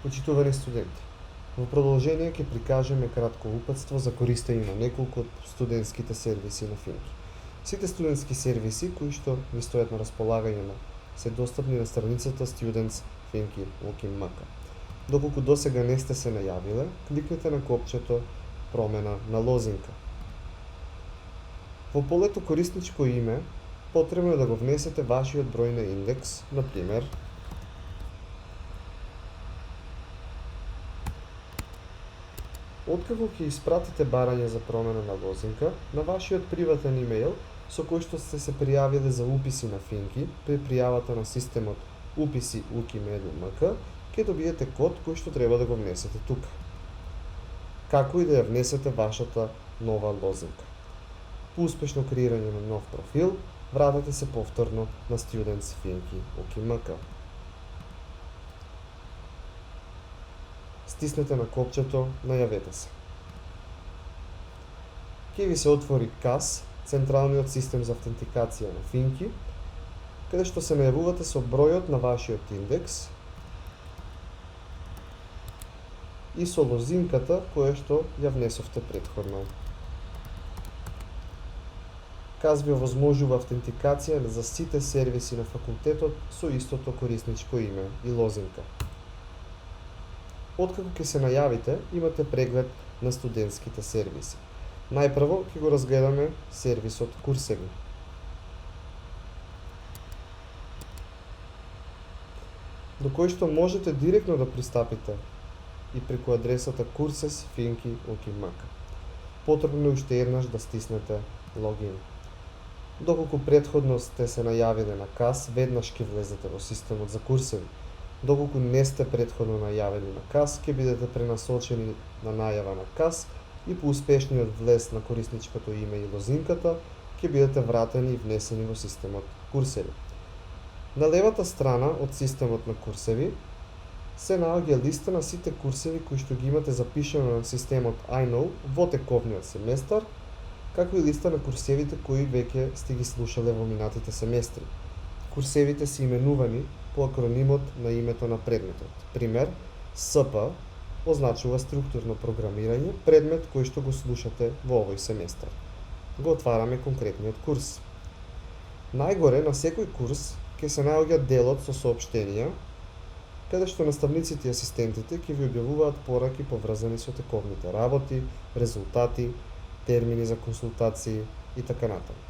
Почитувани студенти, во продолжение ќе прикажеме кратко упатство за користење на неколку од студентските сервиси на Финки. Сите студентски сервиси кои што ви стојат на располагање се достапни на страницата Students Finki UKIMK. Доколку досега не сте се најавиле, кликнете на копчето промена на лозинка. Во полето корисничко име, потребно е да го внесете вашиот број на индекс, на пример Откако ќе испратите барање за промена на лозинка на вашиот приватен имејл со кој што сте се пријавиле за уписи на Финки при пријавата на системот Уписи UKIM.edu.mk, ќе добиете код кој што треба да го внесете тука. Како и да ја внесете вашата нова лозинка. По успешно креирање на нов профил, вратете се повторно на Students Finki UKIMK. Стиснете на копчето Најавете се. Ќе ви се отвори CAS, Централниот систем за автентикација на Финки, каде што се најавувате со бројот на вашиот индекс и со лозинката која што ја внесовте претходно. CAS ви овозможува автентикација за сите сервиси на факултетот со истото корисничко име и лозинка. Откако ќе се најавите, имате преглед на студентските сервиси. Најпрво ќе го разгледаме сервисот Курсеви. До кој што можете директно да пристапите и преку адресата Courses Finki UKIMK. Потребно е уште еднаш да стиснете логин. Доколку претходно сте се најавиле на CAS, веднаш ќе влезете во системот за Курсеви. Доколку не сте претходно најавени на CAS, ќе бидете пренасочени на најава на CAS и по успешниот влез на корисничкото име и лозинката, ќе бидете вратени и внесени во системот Курсеви. На левата страна од системот на Курсеви се наоѓа листа на сите курсеви кои што ги имате запишано на системот iKnow во тековниот семестар, како и листа на курсевите кои веќе сте ги слушале во минатите семестри. Курсевите се именувани по акронимот на името на предметот. Пример, СП означува структурно програмирање, предмет кој што го слушате во овој семестар. Го отвараме конкретниот курс. Најгоре на секој курс ќе се наоѓа делот со соопштенија, каде што наставниците и асистентите ќе ви објавуваат пораки поврзани со тековните работи, резултати, термини за консултации и така натаму.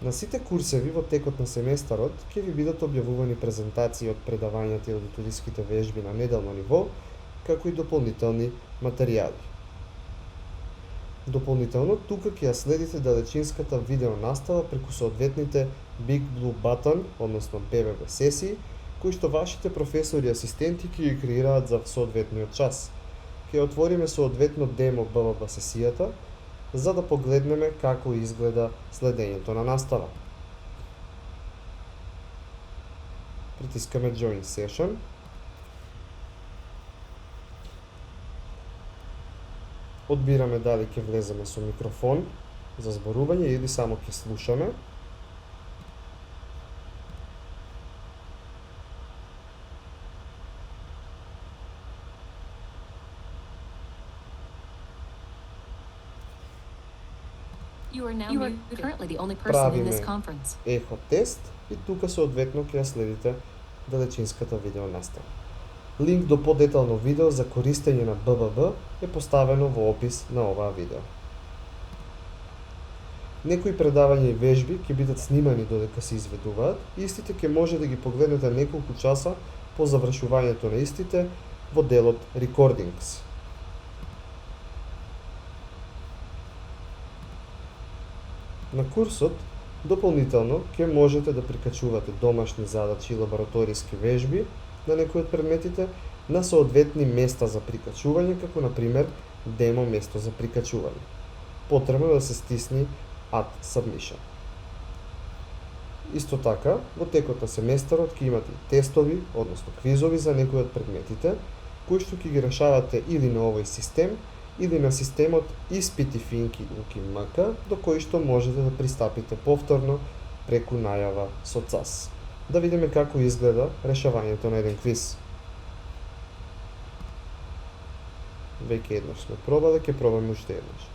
На сите курсеви во текот на семестарот ќе ви бидат објавувани презентации од предавањата и аудиториските вежби на неделно ниво, како и дополнителни материјали. Дополнително, тука ќе ја следите далечинската видео настава преку соодветните Big Blue Button, односно BBB сесии, кои што вашите професори и асистенти ќе ги креираат за соодветниот час. Ќе отвориме соодветно демо BBB сесијата, за да погледнеме како изгледа следењето на настава. Притискаме Join Session. Одбираме дали ќе влеземе со микрофон за зборување или само ќе слушаме. You are currently the only person in this conference. Ехо тест и тука соодветно ќе ја следите далечинската видео настава. Линк до подетално видео за користење на BBB е поставено во опис на оваа видео. Некои предавања и вежби ќе бидат снимани додека се изведуваат и истите ќе може да ги погледнете неколку часа по завршувањето на истите во делот Recordings. На курсот, дополнително, ќе можете да прикачувате домашни задачи и лабораториски вежби на некои од предметите на соодветни места за прикачување, како на пример демо место за прикачување. Потребно е да се стисни Add Submission. Исто така, во текот на семестарот ќе имате тестови, односно квизови за некои од предметите, кои што ќе ги решавате или на овој систем, или на системот Испити Finki UKIMK, до кој што можете да пристапите повторно преку најава со CAS. да видиме како изгледа решавањето на еден квиз. Веќе еднаш сме пробале, ќе пробаме уште еднаш.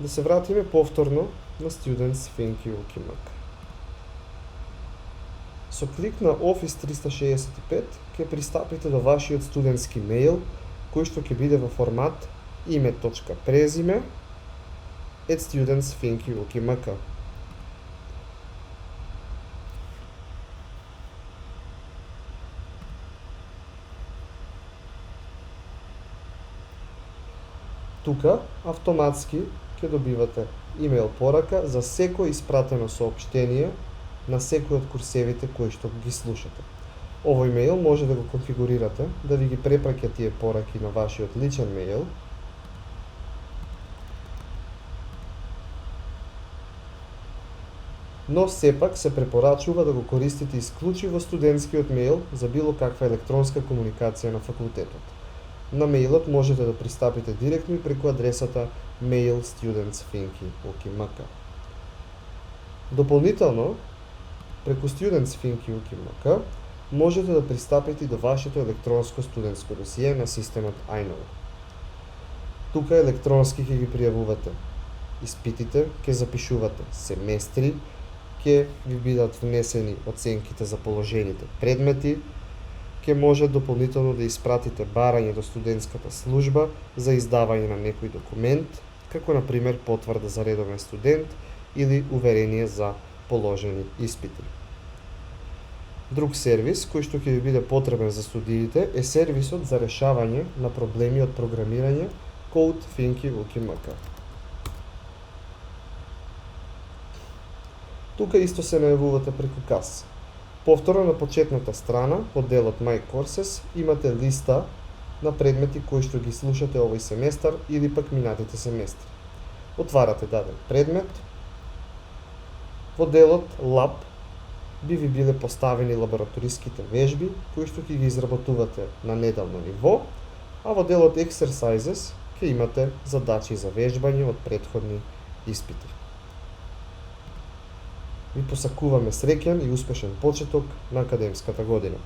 Да се вратиме повторно на Students Thinky UkiMac. Со клик на Office 365 ќе пристапите до вашиот студентски мејл, кој што ќе биде во формат ime.prezime@studentsthinkyukimk. Тука автоматски ќе добивате имејл порака за секој испратено соопштение на секој од курсевите кои што ги слушате. Овој мејл може да го конфигурирате да ви ги препраќа тие пораки на вашиот личен мејл, но сепак се препорачува да го користите исклучиво студентскиот мејл за било каква електронска комуникација на факултетот. На мејлот можете да пристапите директно и преку адресата mail@studentsthinky.ukimk. Дополнително, преку Students.Thinky.ukimk можете да пристапите до вашето електронско студентско досие на системот iKnow. Тука електронски ќе ги пријавувате испитите, ќе запишувате семестри, ќе ви бидат внесени оценките за положените предмети, ќе може дополнително да испратите барање до студентската служба за издавање на некој документ, како на пример потврда за редовен студент или уверение за положени испити. Друг сервис кој што ќе ви биде потребен за студиите е сервисот за решавање на проблеми од програмирање Code Thinky UkiMk. Тука исто се најавувате преку КАС. Повторно на почетната страна, од делот My Courses, имате листа на предмети кои што ги слушате овој семестар или пак минатите семестри. Отварате даден предмет. Во делот Lab би ви биле поставени лабораториските вежби кои што ќе ги изработувате на неделно ниво, а во делот Exercises ќе имате задачи за вежбање од претходни испити. Ви посакуваме среќен и успешен почеток на академската година.